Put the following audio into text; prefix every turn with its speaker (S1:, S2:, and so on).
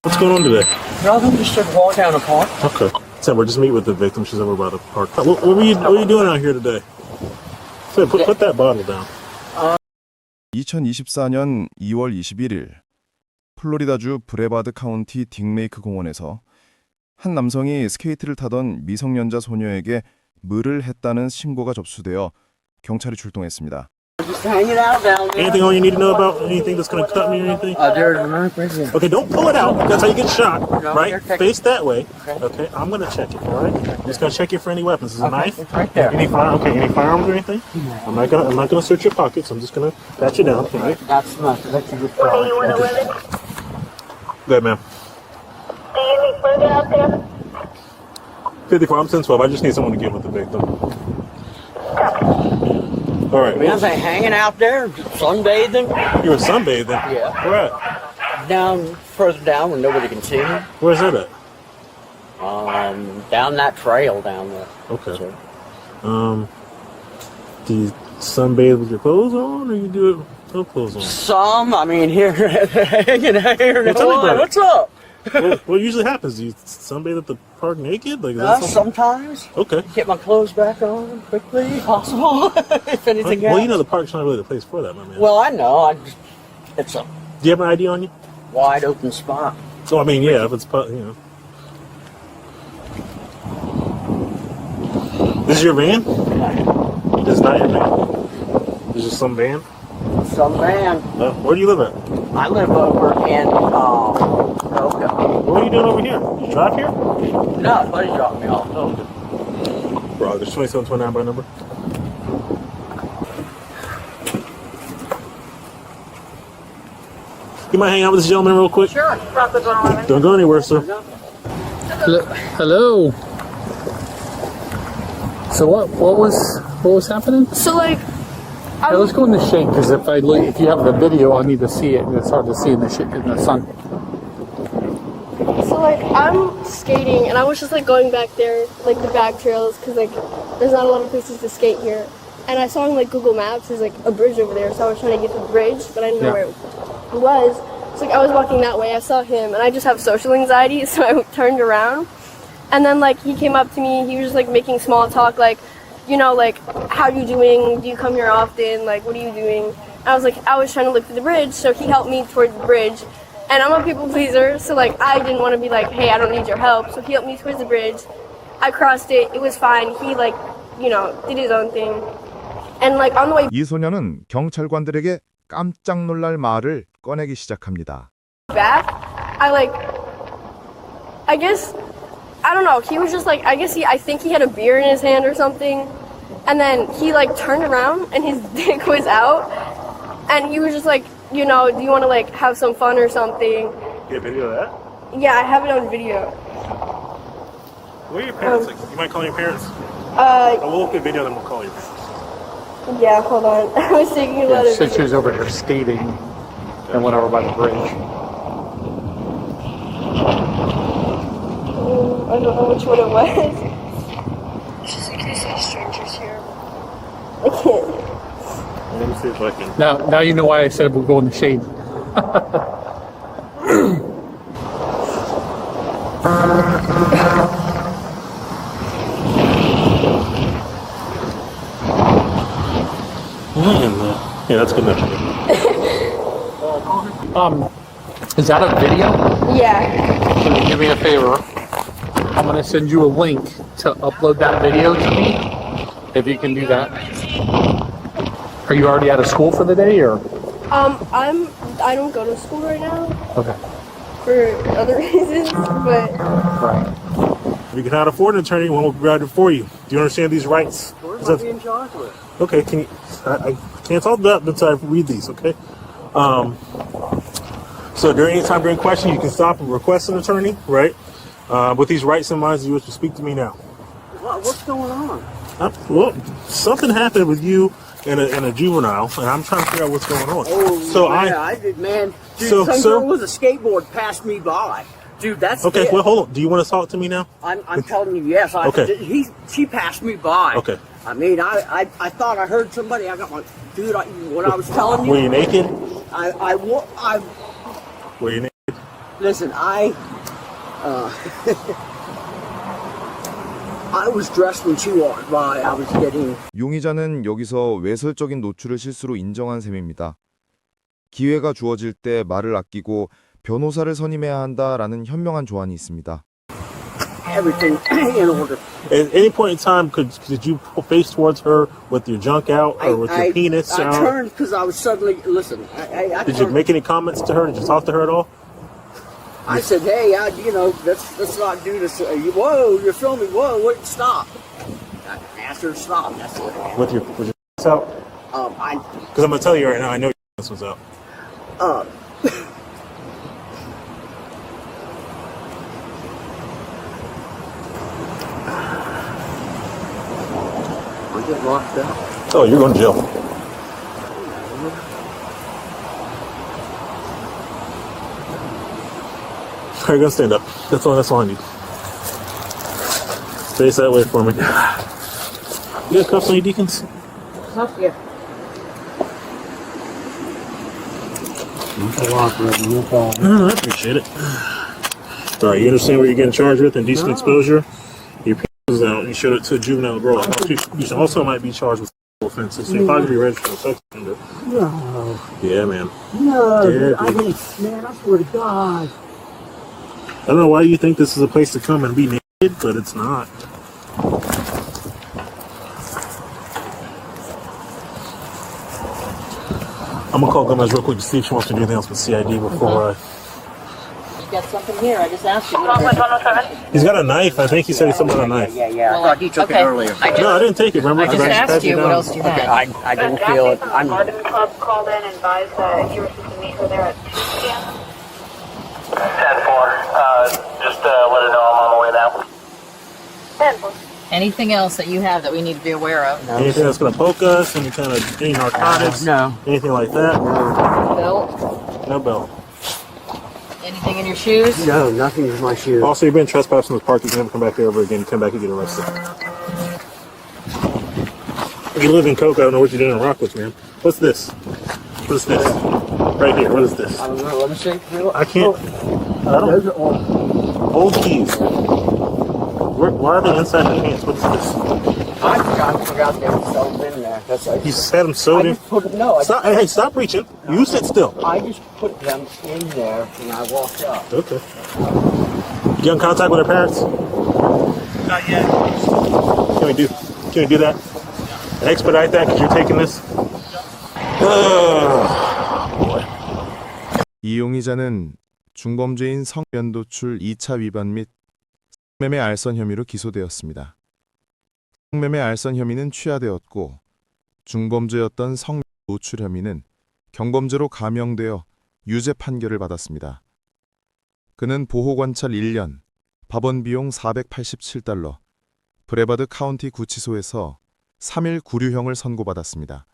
S1: What's going on today?
S2: Nothing, just took a walk down the park.
S1: Okay. So we're just meeting with the victim. She's over by the park. What are you doing out here today? So put that bottle down.
S3: 2024년 2월 21일 플로리다주 브레바드 카운티 딩레이크 공원에서 한 남성이 스케이트를 타던 미성년자 소녀에게 물을 했다는 신고가 접수되어 경찰이 출동했습니다.
S2: Just hanging out down there.
S1: Anything you need to know about anything that's going to cut me or anything?
S2: There's a knife right here.
S1: Okay, don't pull it out. That's how you get shot,
S2: No,
S1: right?
S2: here, take
S1: Face that way.
S2: Okay.
S1: Okay, I'm going to check it, all right? I'm just going to check you for any weapons. Is it a knife?
S2: It's right there.
S1: Any firearms or anything? I'm not going to search your pockets. I'm just going to pat you down. Okay?
S2: That's enough to let you get started.
S1: Good, ma'am.
S4: Do you need further out there?
S1: 54, I'm 1012. I just need someone to get with the victim. All right.
S2: Man, they hanging out there, sunbathing.
S1: You were sunbathing?
S2: Yeah.
S1: Where at?
S2: Down further down where nobody can see me.
S1: Where's that at?
S2: Down that trail down there.
S1: Okay.
S2: So,
S1: Do you sunbathe with your clothes on, or you do it with no clothes on?
S2: some, I mean, here, hanging out here.
S1: Well, tell me about it.
S2: What's up?
S1: What usually happens? Do you sunbathe at the park naked? Like is that something?
S2: Sometimes.
S1: Okay.
S2: Get my clothes back on quickly, possible, if anything
S1: Well, you
S2: happens.
S1: know the park's not really the place for that, my man.
S2: Well, I know. It's a
S1: Do you have an ID on you?
S2: wide open spot.
S1: So I mean, yeah, if it's This is your van? This is not your van. This is some van.
S2: Some man.
S1: Where do you live at?
S2: I live over in okay.
S1: What are you doing over here? You drive here?
S2: No, buddy dropped me off.
S1: Oh, okay. Bro, there's 2729 by number. You might hang out with this gentleman real quick?
S2: Sure.
S1: Don't go anywhere, sir.
S5: Hello. So what was happening?
S6: So like,
S5: Hey, let's go in the shade because if you have the video, I need to see it, and it's hard to see in the sun.
S6: so like I'm skating and I was just like going back there, like the back trails, because like there's not a lot of places to skate here. And I saw on like Google Maps there's like a bridge over there, so I was trying to get to the bridge, but I didn't know where it was. So like I was walking that way, I saw him, and I just have social anxiety, so I turned around, and then like he came up to me, he was just like making small talk, like, you know, like, how you doing? Do you come here often? Like, what are you doing? I was trying to look for the bridge, so he helped me towards the bridge. And I'm a people pleaser, so like, I didn't want to be like, hey, I don't need your help. So he helped me towards the bridge. I crossed it. It was fine. He like, you know, did his own thing. And like on the way
S3: 이 소녀는 경찰관들에게 깜짝 놀랄 말을 꺼내기 시작합니다.
S6: back, I guess, I don't know, he was just like, I think he had a beer in his hand or something, and then he like turned around and his dick was out, and he was just like, you know, do you want to like have some fun or something?
S1: You have video of that?
S6: Yeah, I have it on video.
S1: Where are your parents? You might call your parents? We'll look at video, then we'll call you.
S6: Yeah, hold on. I was thinking about it.
S5: Said she was over here skating and went over by the bridge.
S6: I don't know which one it was. It's just in case any strangers here. I can't.
S1: Let me see if I can.
S5: Now you know why I said we'll go in the shade.
S1: Yeah, that's good enough.
S5: Is that a video?
S6: Yeah.
S5: Can you do me a favor? I'm gonna send you a link to upload that video to me. If you can do that. Are you already out of school for the day, or?
S6: I don't go to school right now
S5: Okay.
S6: for other reasons, but
S5: Right.
S1: If you cannot afford an attorney, one will provide it for you. Do you understand these rights?
S2: Where's I being charged with?
S1: Okay, can you? I can't talk about that until I read these. Okay. So during any time during question, you can stop and request an attorney, right? With these rights in mind, you wish to speak to me now.
S2: What's going on?
S1: Well, something happened with you and a juvenile, and I'm trying to figure out what's going on.
S2: Oh,
S1: so
S2: yeah, I did, man. Dude,
S1: So,
S2: some
S1: sir?
S2: girl with a skateboard passed me by. Dude, that's
S1: Okay,
S2: it.
S1: well, hold on. Do you want to talk to me now?
S2: I'm telling you, yes.
S1: Okay.
S2: She passed me by.
S1: Okay.
S2: I mean, I thought I heard somebody. I got my dude. What I was telling
S1: Were
S2: you.
S1: you naked?
S2: I
S1: Were you naked?
S2: Listen, I was dressing too hard while I was getting.
S3: 용의자는 여기서 외설적인 노출을 실수로 인정한 셈입니다. 기회가 주어질 때 말을 아끼고 변호사를 선임해야 한다라는 현명한 조언이 있습니다.
S2: Everything in order.
S1: At any point in time, could you face towards her with your junk out or with your penis
S2: I
S1: out?
S2: turned because I was suddenly, listen, I
S1: Did you make any comments to her? Did you talk to her at all?
S2: I said, hey, let's not do this. Whoa, you're filming. Whoa, wait, stop. I asked her to stop. That's it.
S1: With your ass out? Because I'm gonna tell you right now, I know your ass was out.
S2: I get locked up.
S1: Oh, you're going to jail. All right, gonna stand up. That's all I need. Face that way for me. You got cuffs on you, deacons?
S2: Tough, yeah.
S1: I appreciate it. All right, you understand what you're getting charged with? Indecent exposure. Your penis is out. You showed it to a juvenile girl. You also might be charged with offenses. So you're probably be registered as a sex offender.
S2: No.
S1: Yeah, man.
S2: No,
S1: Yeah,
S2: I
S1: dude.
S2: didn't, man, I swear to God.
S1: I don't know why you think this is a place to come and be naked, but it's not. I'm gonna call Gomez real quick to see if she wants to do anything else with CID before
S2: You got something here. I just asked you.
S1: He's got a knife. I think he said he's something on a knife.
S2: Yeah. I thought he took it earlier.
S1: No, I didn't take it. Remember?
S7: I just asked you what else you had.
S2: I don't feel it. I'm.
S4: Garden Club called in and advised that you were supposed to meet her there at 2 p.m.
S8: 10-4. Just let her know I'm on my way now.
S4: 10-4.
S7: Anything else that you have that we need to be aware of?
S1: Anything that's gonna poke us? Any kind of any narcotics?
S2: No.
S1: Anything like that?
S7: Belt?
S1: No belt.
S7: Anything in your shoes?
S2: No, nothing with my shoes.
S1: Also, you've been trespassing in this park. You can never come back here ever again. Come back and get arrested. If you live in Coke, I don't know what you're doing in Rockledge, man. What's this? What's this? Right here. What is this?
S2: I don't know. Let me see.
S1: I can't. I don't. Old keys. Why are they inside the pants? What's this?
S2: I forgot they were sold in there. That's like,
S1: You had them sewed
S2: I
S1: in.
S2: just put no.
S1: Stop, hey, stop reaching. You sit still.
S2: I just put them in there when I walked up.
S1: Okay. You get in contact with her parents?
S2: Not yet.
S1: Can we do that? Expedite that because you're taking this? Boy.
S3: 이 용의자는 중범죄인 성면도출 2차 위반 및 성매매 알선 혐의로 기소되었습니다. 성매매 알선 혐의는 취하되었고 중범죄였던 성노출 혐의는 경범죄로 감형되어 유죄 판결을 받았습니다. 그는 보호관찰 1년, 법원 비용 $487, 브레바드 카운티 구치소에서 3일 구류형을 선고받았습니다.